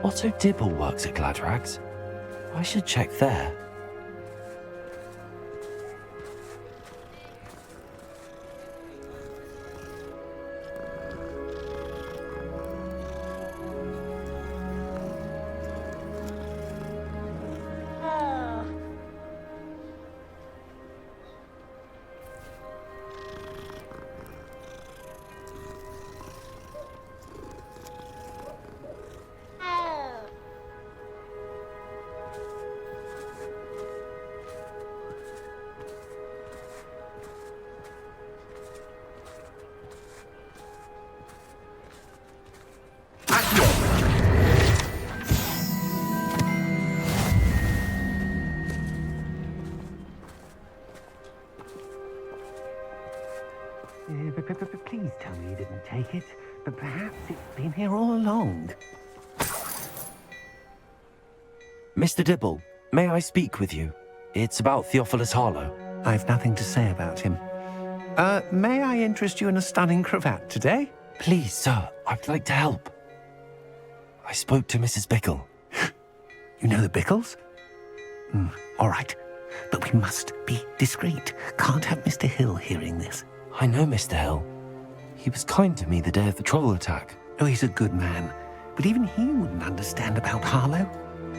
Otto Dibble works at Gladrags. I should check there. Please tell me you didn't take it, but perhaps it's been here all along. Mr. Dibble, may I speak with you? It's about Theophilus Harlow. I've nothing to say about him. May I interest you in a stunning cravat today? Please, sir, I'd like to help. I spoke to Mrs. Bickle. You know the Bickles? All right, but we must be discreet. Can't have Mr. Hill hearing this. I know Mr. Hill. He was kind to me the day of the troll attack. Oh, he's a good man, but even he wouldn't understand about Harlow.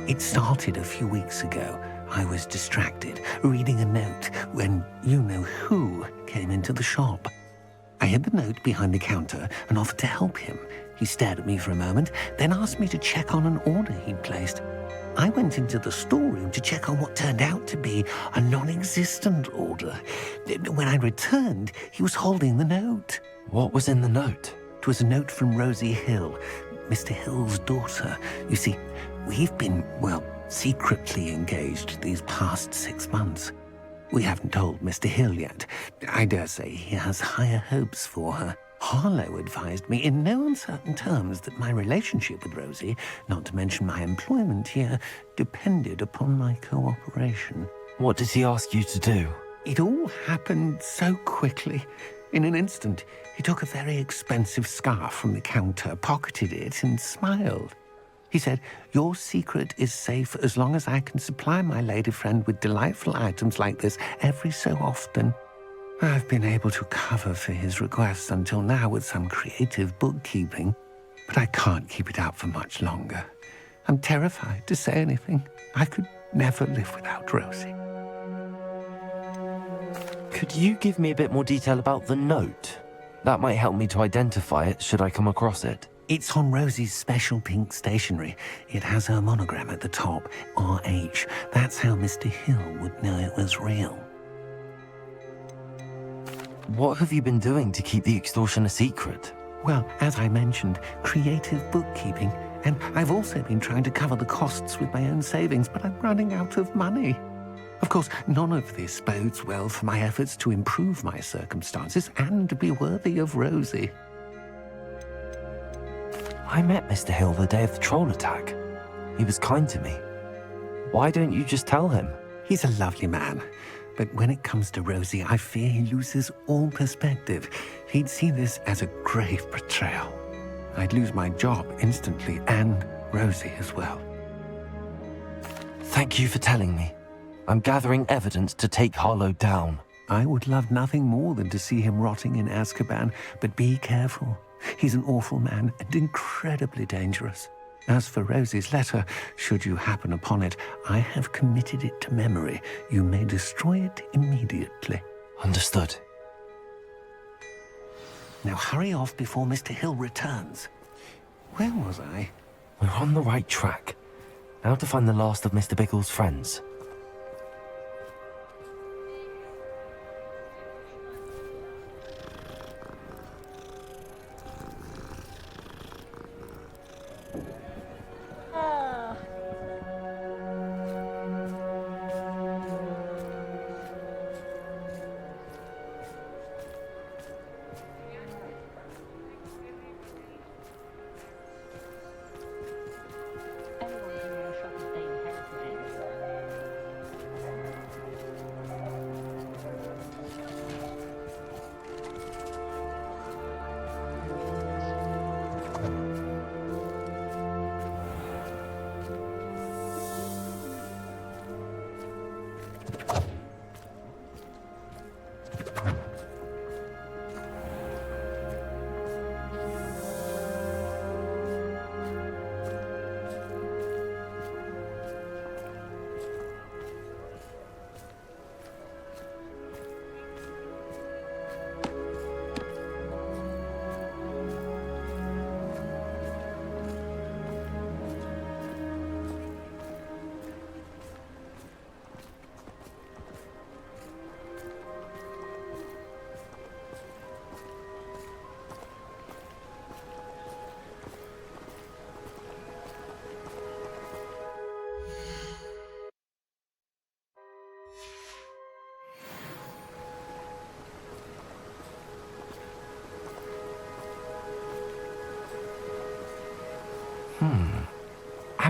It started a few weeks ago. I was distracted, reading a note, when you-know-who came into the shop. I hid the note behind the counter and offered to help him. He stared at me for a moment, then asked me to check on an order he'd placed. I went into the storeroom to check on what turned out to be a non-existent order. When I returned, he was holding the note. What was in the note? It was a note from Rosie Hill, Mr. Hill's daughter. You see, we've been, secretly engaged these past 6 months. We haven't told Mr. Hill yet. I dare say he has higher hopes for her. Harlow advised me in no uncertain terms that my relationship with Rosie, not to mention my employment here, depended upon my cooperation. What did he ask you to do? It all happened so quickly. In an instant, he took a very expensive scarf from the counter, pocketed it, and smiled. He said, "Your secret is safe as long as I can supply my lady friend with delightful items like this every so often." I've been able to cover for his requests until now with some creative bookkeeping, but I can't keep it up for much longer. I'm terrified to say anything. I could never live without Rosie. Could you give me a bit more detail about the note? That might help me to identify it should I come across it. It's on Rosie's special pink stationery. It has her monogram at the top, RH. That's how Mr. Hill would know it was real. What have you been doing to keep the extortion a secret? Well, as I mentioned, creative bookkeeping. And I've also been trying to cover the costs with my own savings, but I'm running out of money. Of course, none of this bodes well for my efforts to improve my circumstances and to be worthy of Rosie. I met Mr. Hill the day of the troll attack. He was kind to me. Why don't you just tell him? He's a lovely man. But when it comes to Rosie, I fear he loses all perspective. He'd see this as a grave betrayal. I'd lose my job instantly, and Rosie as well. Thank you for telling me. I'm gathering evidence to take Harlow down. I would love nothing more than to see him rotting in Azkaban, but be careful. He's an awful man and incredibly dangerous. As for Rosie's letter, should you happen upon it, I have committed it to memory. You may destroy it immediately. Understood. Now hurry off before Mr. Hill returns. Where was I? We're on the right track. Now to find the last of Mr. Bickle's friends.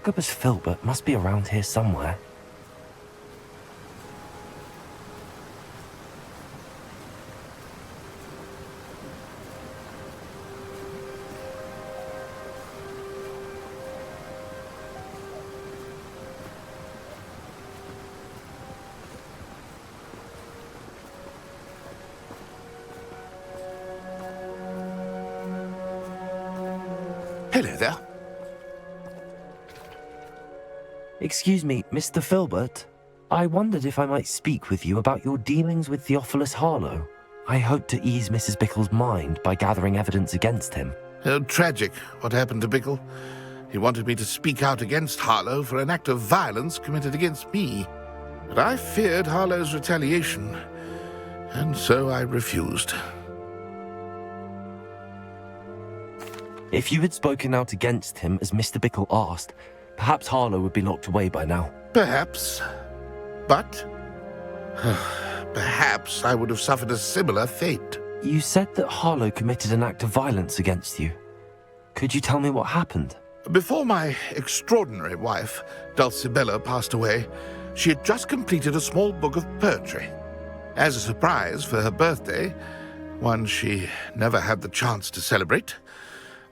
Agabus Filbert must be around here somewhere. Hello there. Excuse me, Mr. Filbert. I wondered if I might speak with you about your dealings with Theophilus Harlow. I hope to ease Mrs. Bickle's mind by gathering evidence against him. Tragic, what happened to Bickle. He wanted me to speak out against Harlow for an act of violence committed against me. But I feared Harlow's retaliation, and so I refused. If you had spoken out against him as Mr. Bickle asked, perhaps Harlow would be locked away by now. Perhaps. But perhaps I would have suffered a similar fate. You said that Harlow committed an act of violence against you. Could you tell me what happened? Before my extraordinary wife, Dulcibella, passed away, she had just completed a small book of poetry. As a surprise for her birthday, one she never had the chance to celebrate,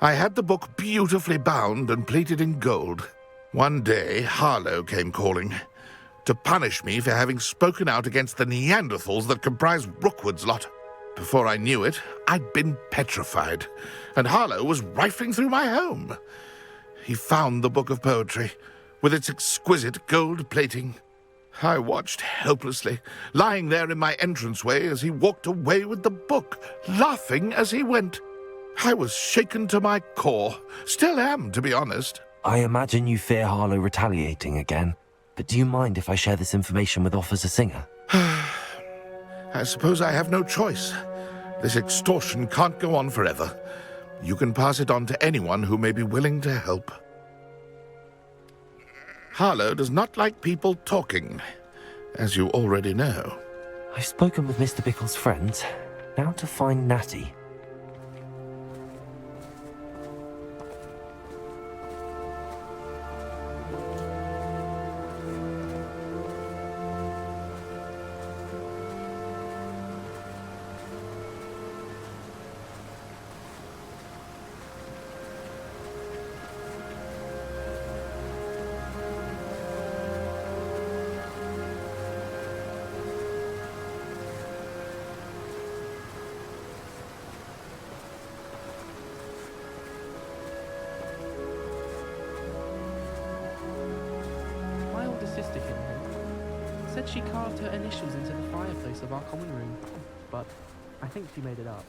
I had the book beautifully bound and plated in gold. One day, Harlow came calling to punish me for having spoken out against the Neanderthals that comprise Rookwood's lot. Before I knew it, I'd been petrified, and Harlow was rifling through my home. He found the book of poetry, with its exquisite gold plating. I watched helplessly, lying there in my entranceway as he walked away with the book, laughing as he went. I was shaken to my core. Still am, to be honest. I imagine you fear Harlow retaliating again, but do you mind if I share this information with Officer Singer? I suppose I have no choice. This extortion can't go on forever. You can pass it on to anyone who may be willing to help. Harlow does not like people talking, as you already know. I've spoken with Mr. Bickle's friends. Now to find Natty. Sister came home. Said she carved her initials into the fireplace of our common room, but I think she made it up.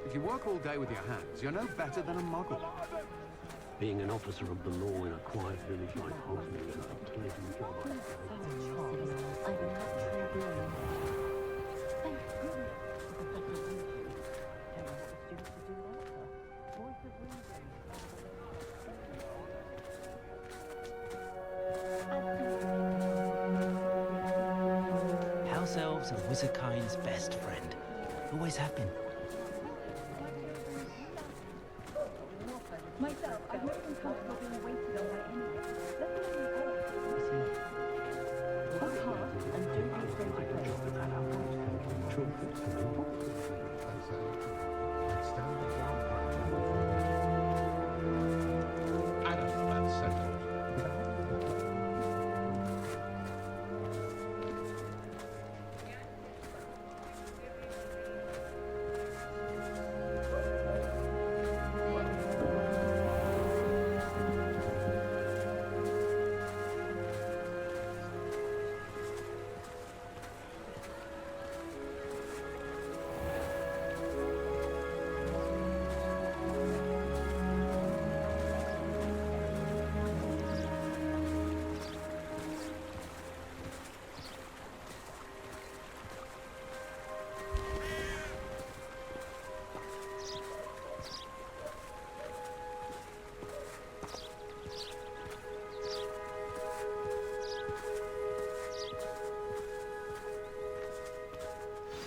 If you work all day with your hands, you're no better than a muggle. Being an officer of the law in a quiet village like Hogwarts is a pleasant job. House elves are wizardkind's best friend. Always have been. Myself, I've never been comfortable being waited on by anyone. Let alone work hard and do your favorite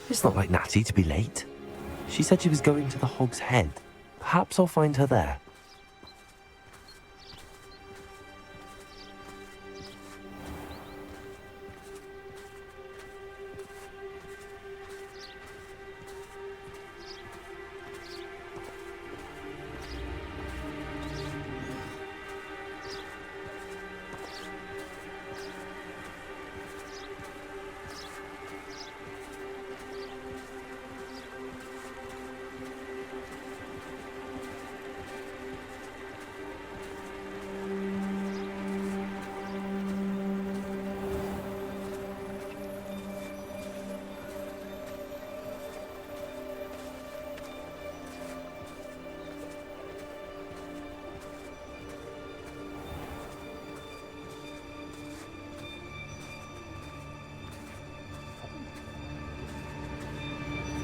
It's not like Natty to be late. She said she was going to the Hog's Head. Perhaps I'll find her there.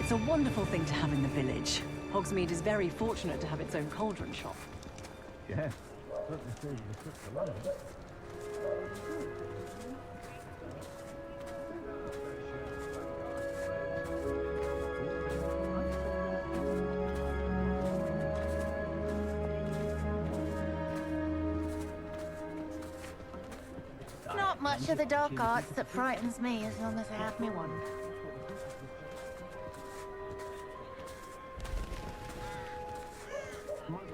It's a wonderful thing to have in the village. Hogsmeade is very fortunate to have its own cauldron shop. Yes. Not much of the dark arts that frightens me as long as I have me one.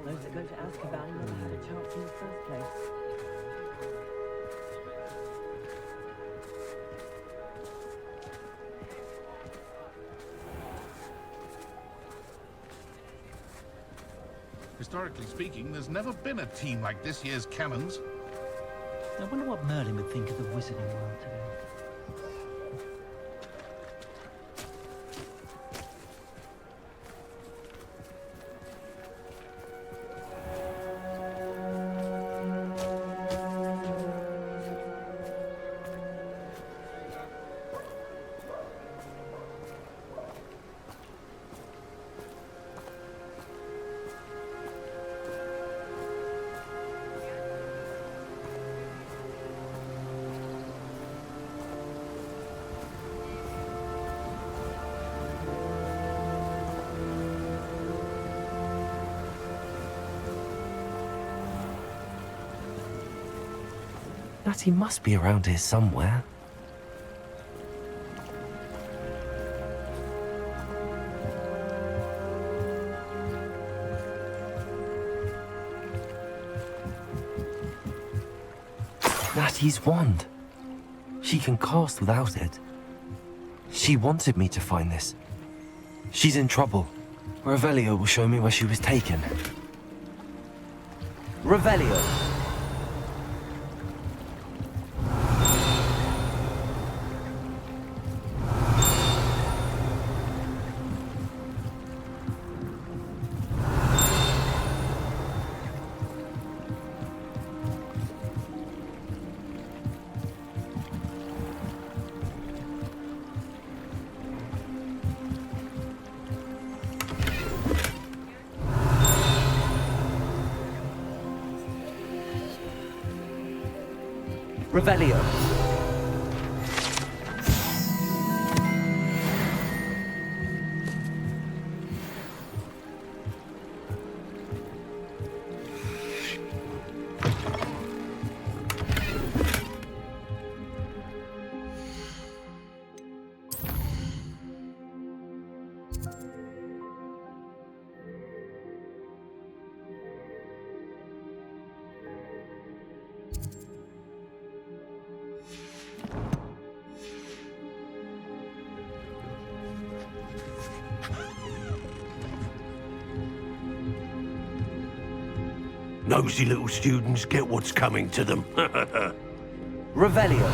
Those that go to Azkaban never had a chance in the first place. Historically speaking, there's never been a team like this year's Cannons. I wonder what Merlin would think of the wizarding world today. Natty must be around here somewhere. Natty's wand. She can cast without it. She wanted me to find this. She's in trouble. Revelio will show me where she was taken. Revelio! Revelio. Nosy little students get what's coming to them. Revelio.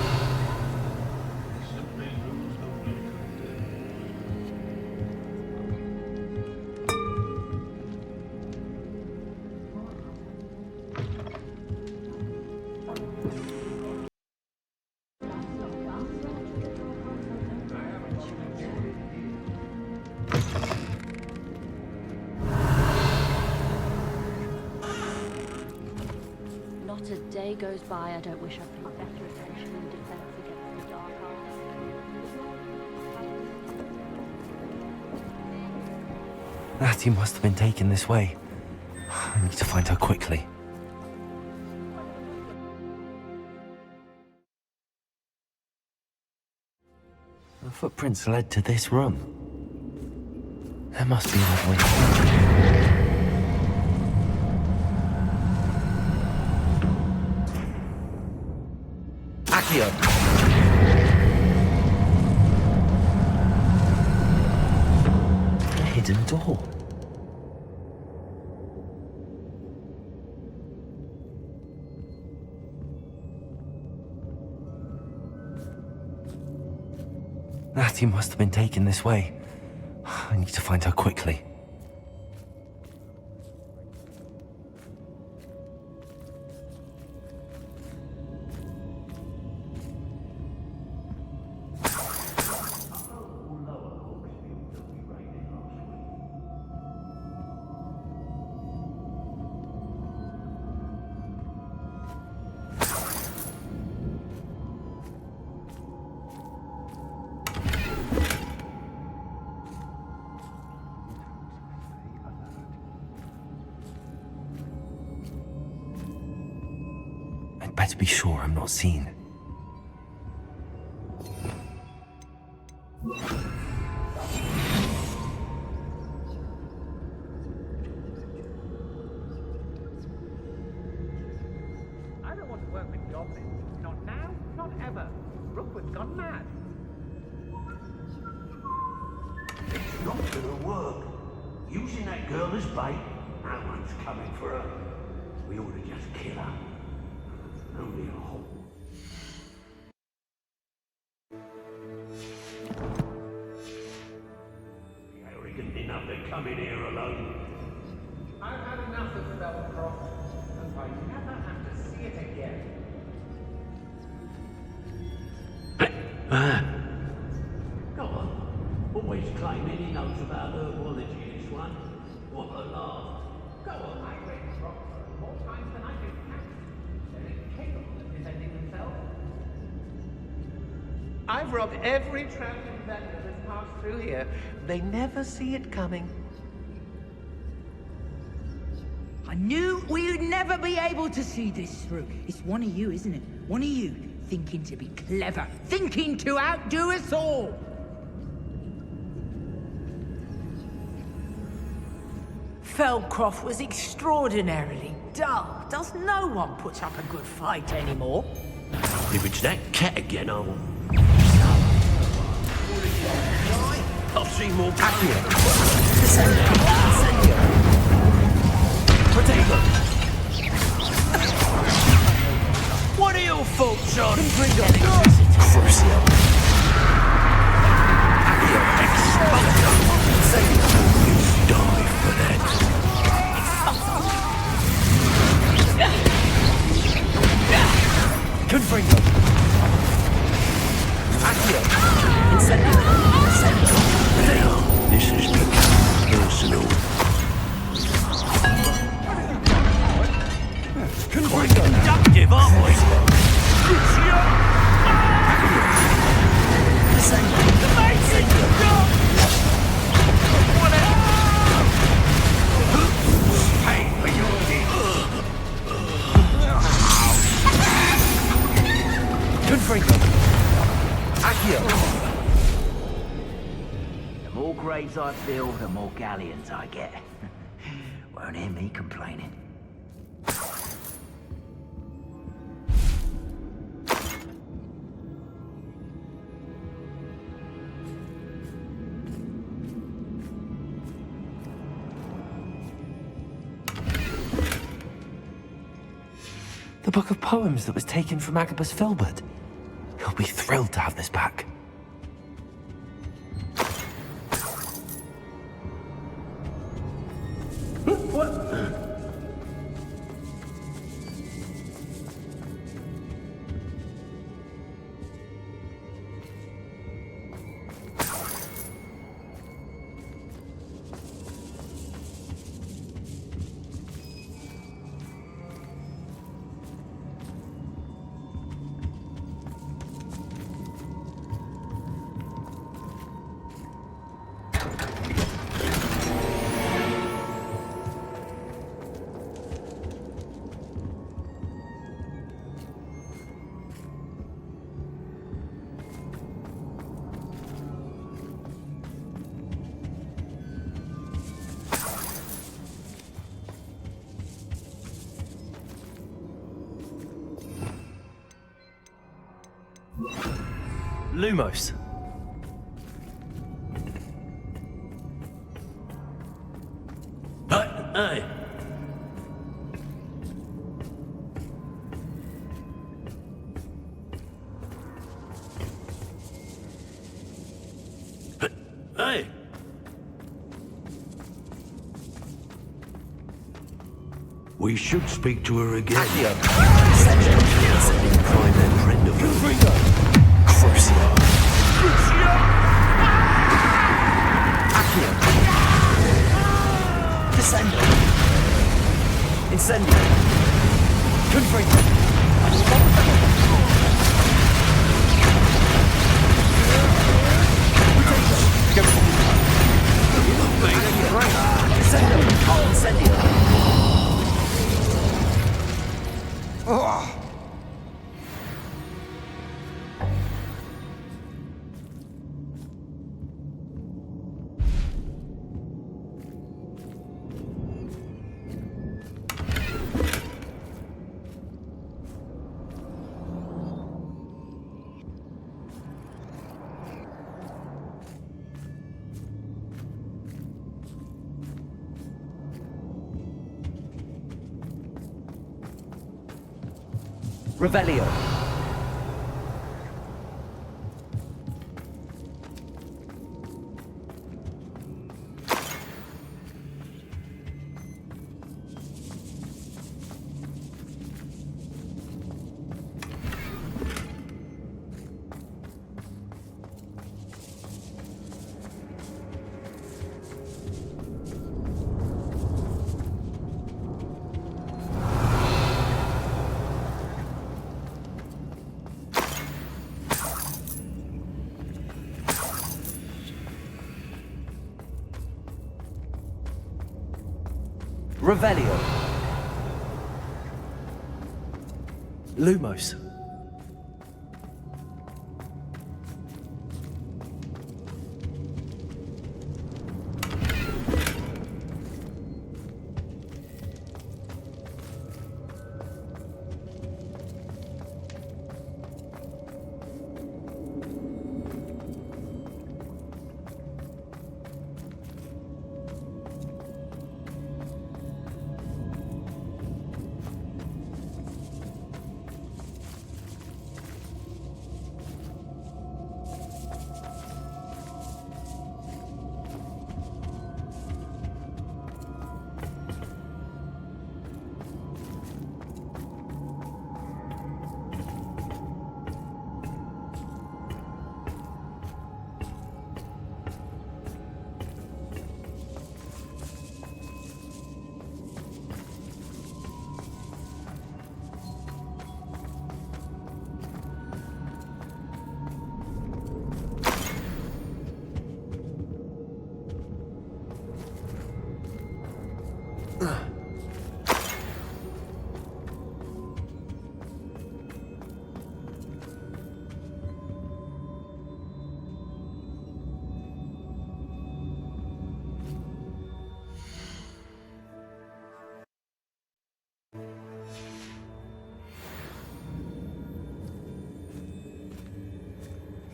Not a day goes by I don't wish I paid better attention in defense against the dark arts. Natty must have been taken this way. I need to find her quickly. The footprints led to this room. There must be another way. Accio! A hidden door. Natty must have been taken this way. I need to find her quickly. I'd better be sure I'm not seen. I don't want to work with goblins. Not now, not ever. Rookwood's gone mad. It's not gonna work. Using that girl as bait, no one's coming for her. We ought to just kill her. Only a hole. Arrogant enough to come in here alone. I've had enough of Spellcroft, and I never have to see it again. Go on. Always claiming he knows about herbology, this one. What a laugh. Go on, I read Rockford more times than I can count. They're incapable of defending themselves. I've robbed every traveling vendor that's passed through here. They never see it coming. I knew we'd never be able to see this through. It's one of you, isn't it? One of you, thinking to be clever, thinking to outdo us all. Feldcroft was extraordinarily dull. Does no one put up a good fight anymore? If it's that cat again, I'll see more Accio. Potato. What are your thoughts on Crucio? Accio Expulso. You die for that. Confringo. Accio. Incendio. Now, this is becoming personal. Quite conductive, aren't we? Crucio! Pay for your deed. Confringo. Accio. The more graves I fill, the more galleons I get. Won't hear me complaining. The book of poems that was taken from Agabus Filbert. He'll be thrilled to have this back. Lumos. Hey! Hey! We should speak to her again. Sending prime and friend of Crucio. Accio. Descendo. Incendio. Confringo. Descendo. Incendio. Revelio. Revelio. Lumos.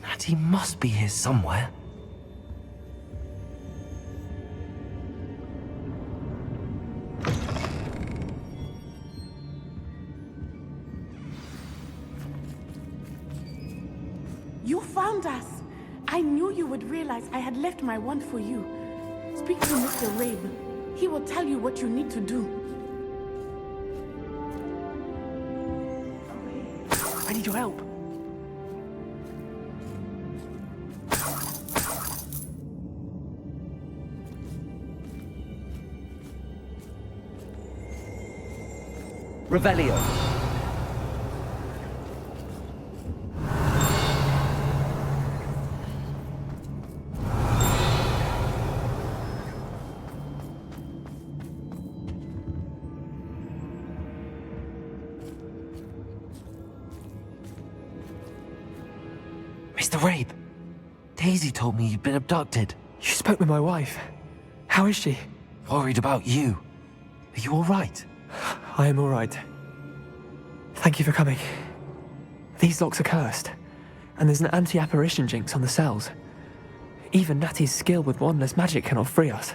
Natty must be here somewhere. You found us! I knew you would realize I had left my wand for you. Speak to Mr. Rabe. He will tell you what you need to do. I need your help. Revelio. Mr. Rabe, Daisy told me you'd been abducted. You spoke with my wife. How is she? Worried about you. Are you all right? I am all right. Thank you for coming. These locks are cursed. and there's an anti-apparition jinx on the cells. Even Natty's skill with wandless magic cannot free us.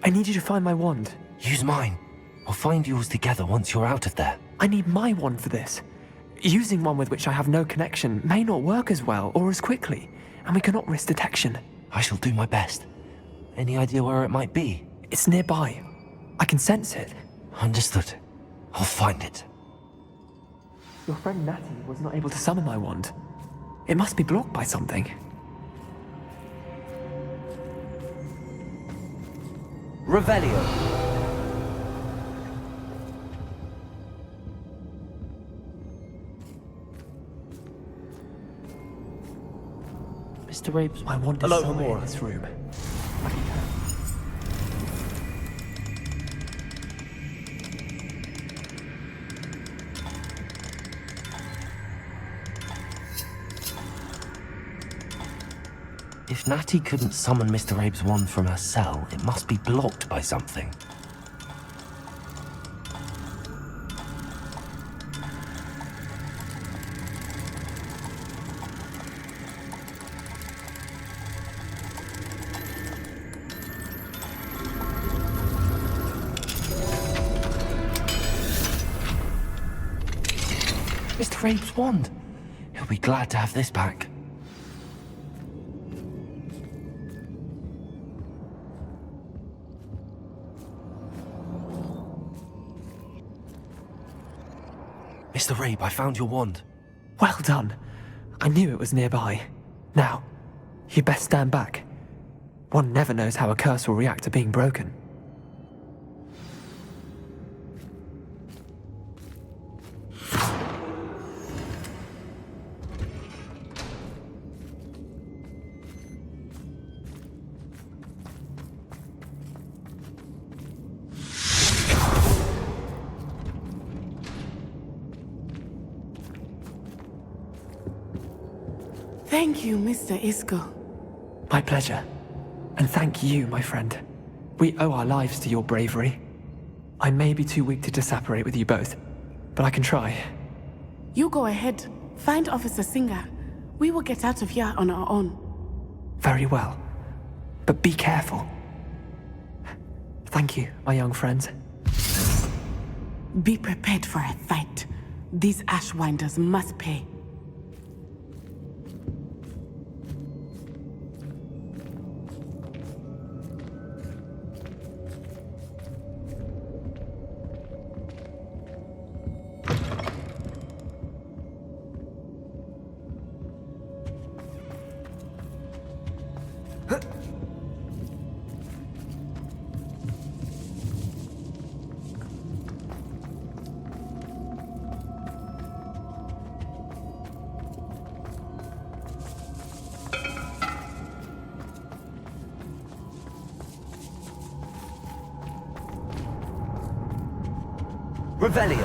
I need you to find my wand. Use mine. We'll find yours together once you're out of there. I need my wand for this. Using one with which I have no connection may not work as well or as quickly, and we cannot risk detection. I shall do my best. Any idea where it might be? It's nearby. I can sense it. Understood. I'll find it. Your friend Natty was not able to summon my wand. It must be blocked by something. Revelio. Mr. Rapes, my wand is hello, somewhere Homora. in this room. If Natty couldn't summon Mr. Abe's wand from her cell, it must be blocked by something. Mr. Abe's wand! He'll be glad to have this back. Mr. Rabe, I found your wand. Well done. I knew it was nearby. Now, you best stand back. One never knows how a curse will react to being broken. Thank you, Mr. Isco. My pleasure. And thank you, my friend. We owe our lives to your bravery. I may be too weak to disapparate with you both, but I can try. You go ahead. Find Officer Singer. We will get out of here on our own. Very well. But be careful. Thank you, my young friends. Be prepared for a fight. These Ashwinders must pay. Revelio.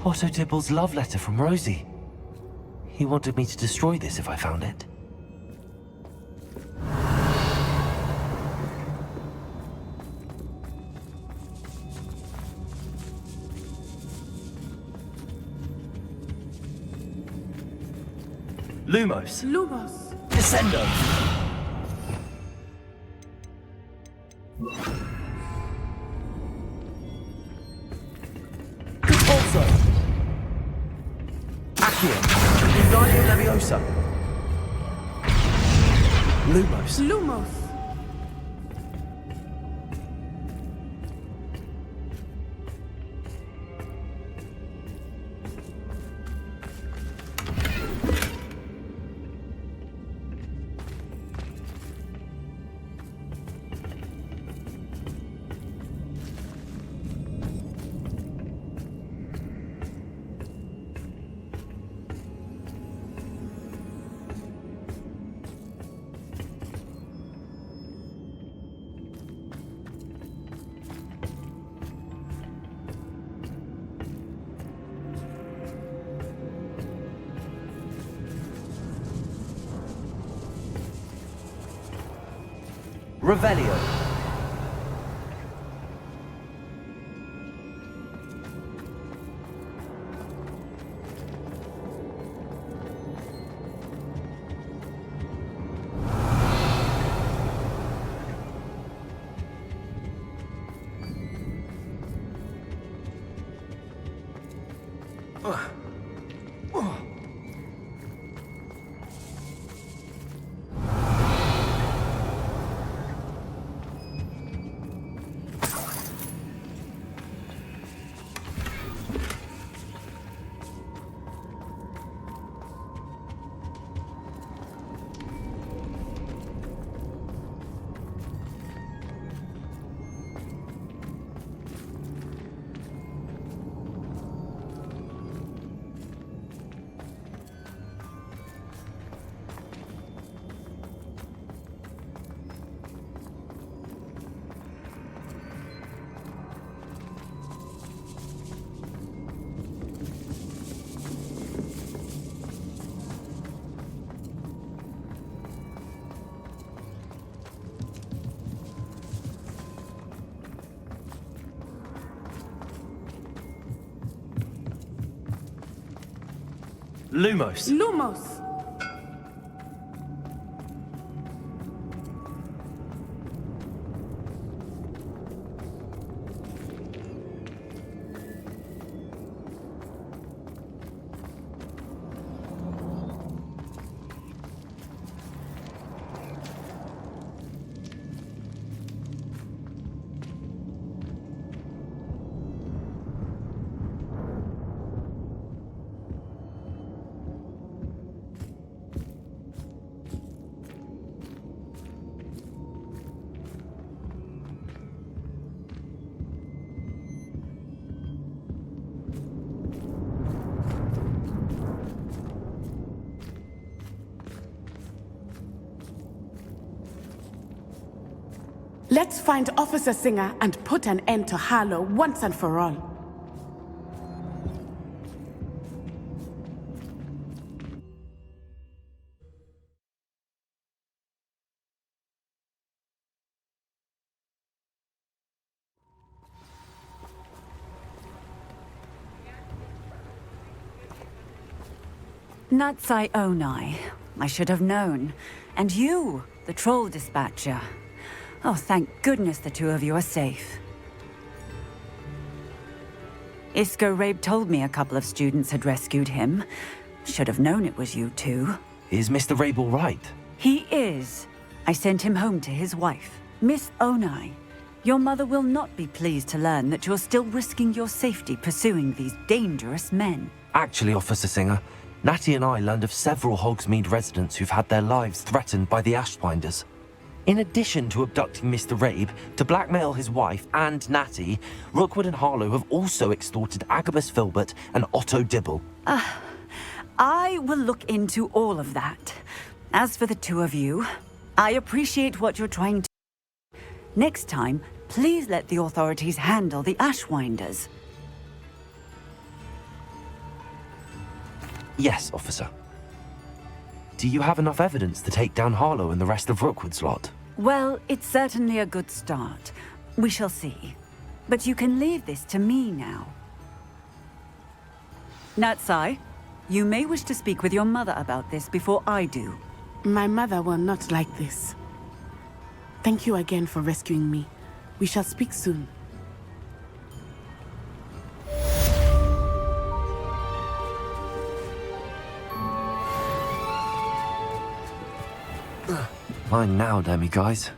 Otto Dibble's love letter from Rosie. He wanted me to destroy this if I found it. Lumos. Lumos. Descendo. Compulso. Accio. Wingardium Leviosa. Lumos. Lumos. Revelio. Lumos. Lumos! Let's find Officer Singer and put an end to Harlow once and for all. Natsai Onai. I should have known. And you, the troll dispatcher. Oh, thank goodness the two of you are safe. Isco Rabe told me a couple of students had rescued him. Should have known it was you two. Is Mr. Rabe all right? He is. I sent him home to his wife, Miss Onai. Your mother will not be pleased to learn that you're still risking your safety pursuing these dangerous men. Actually, Officer Singer, Natty and I learned of several Hogsmeade residents who've had their lives threatened by the Ashbinders. In addition to abducting Mr. Rabe to blackmail his wife and Natty, Rookwood and Harlow have also extorted Agabus Filbert and Otto Dibble. I will look into all of that. As for the two of you, I appreciate what you're trying to do. Next time, please let the authorities handle the Ashwinders. Yes, officer. Do you have enough evidence to take down Harlow and the rest of Rookwood's lot? Well, it's certainly a good start. We shall see. But you can leave this to me now. Natsai, you may wish to speak with your mother about this before I do. My mother will not like this. Thank you again for rescuing me. We shall speak soon. Fine now, Demi guys.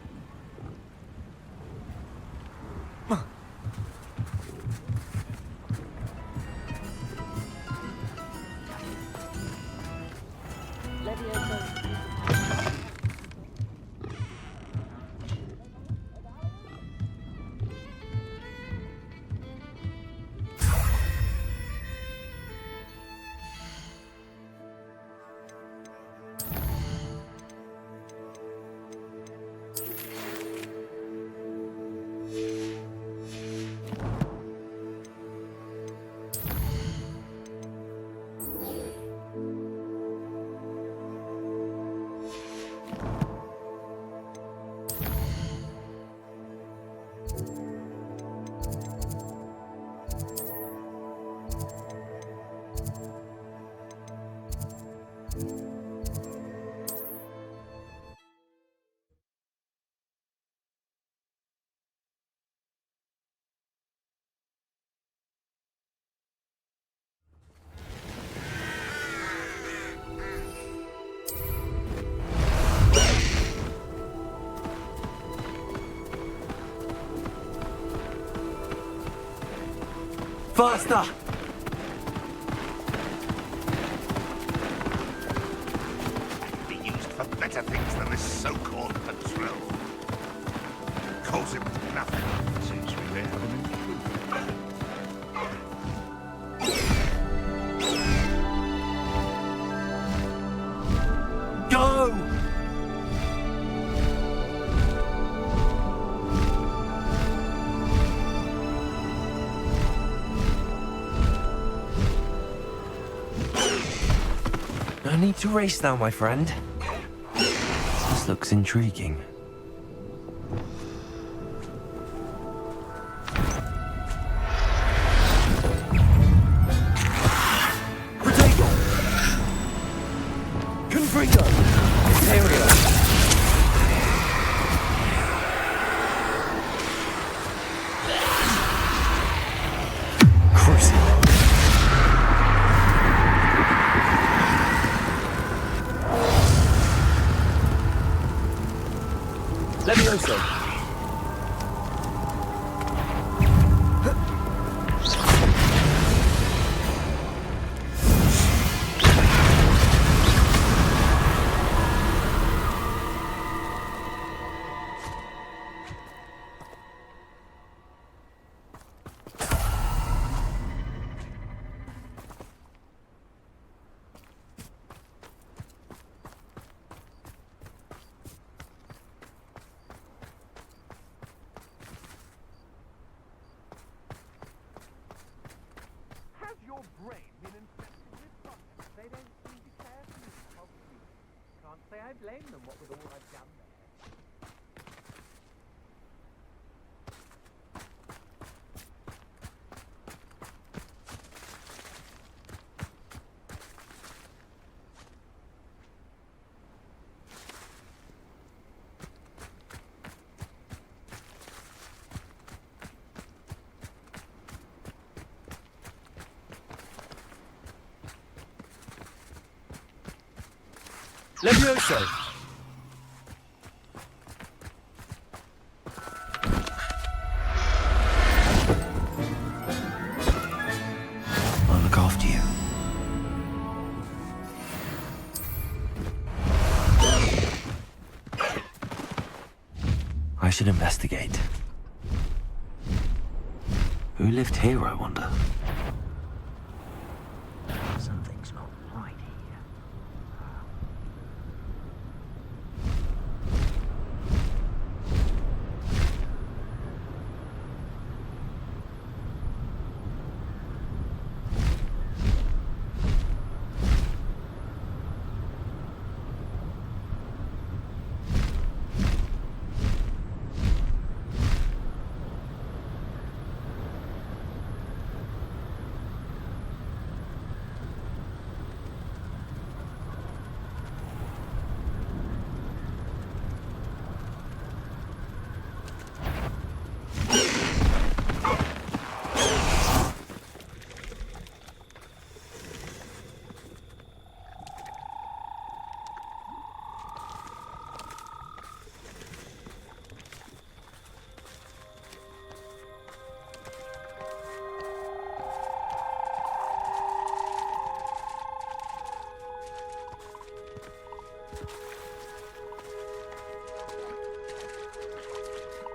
Faster! Be used for better things than this so-called patrol. Calls him nothing. Seems we may have him in truth. Go! No need to race now, my friend. This looks intriguing. Potato! Confringo! Area! Cruising. Levioso. Has your brain been infected with fungus? They don't seem to care for you, obviously. Can't say I blame them, what with all I've done there. Levioso. I'll look after you. I should investigate. Who lived here, I wonder? Something's not right here.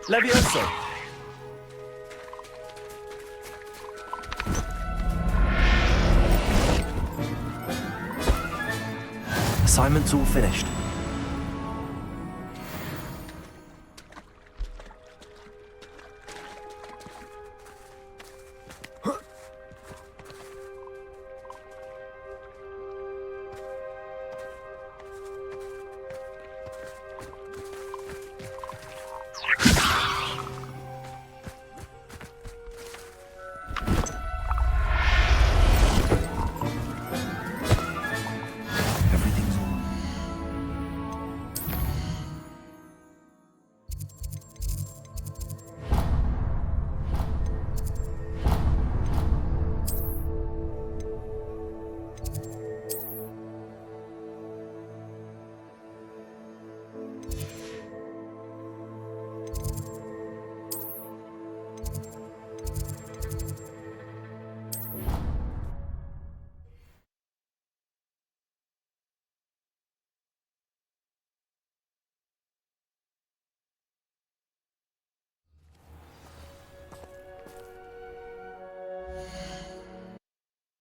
Levioso. Assignment's all finished.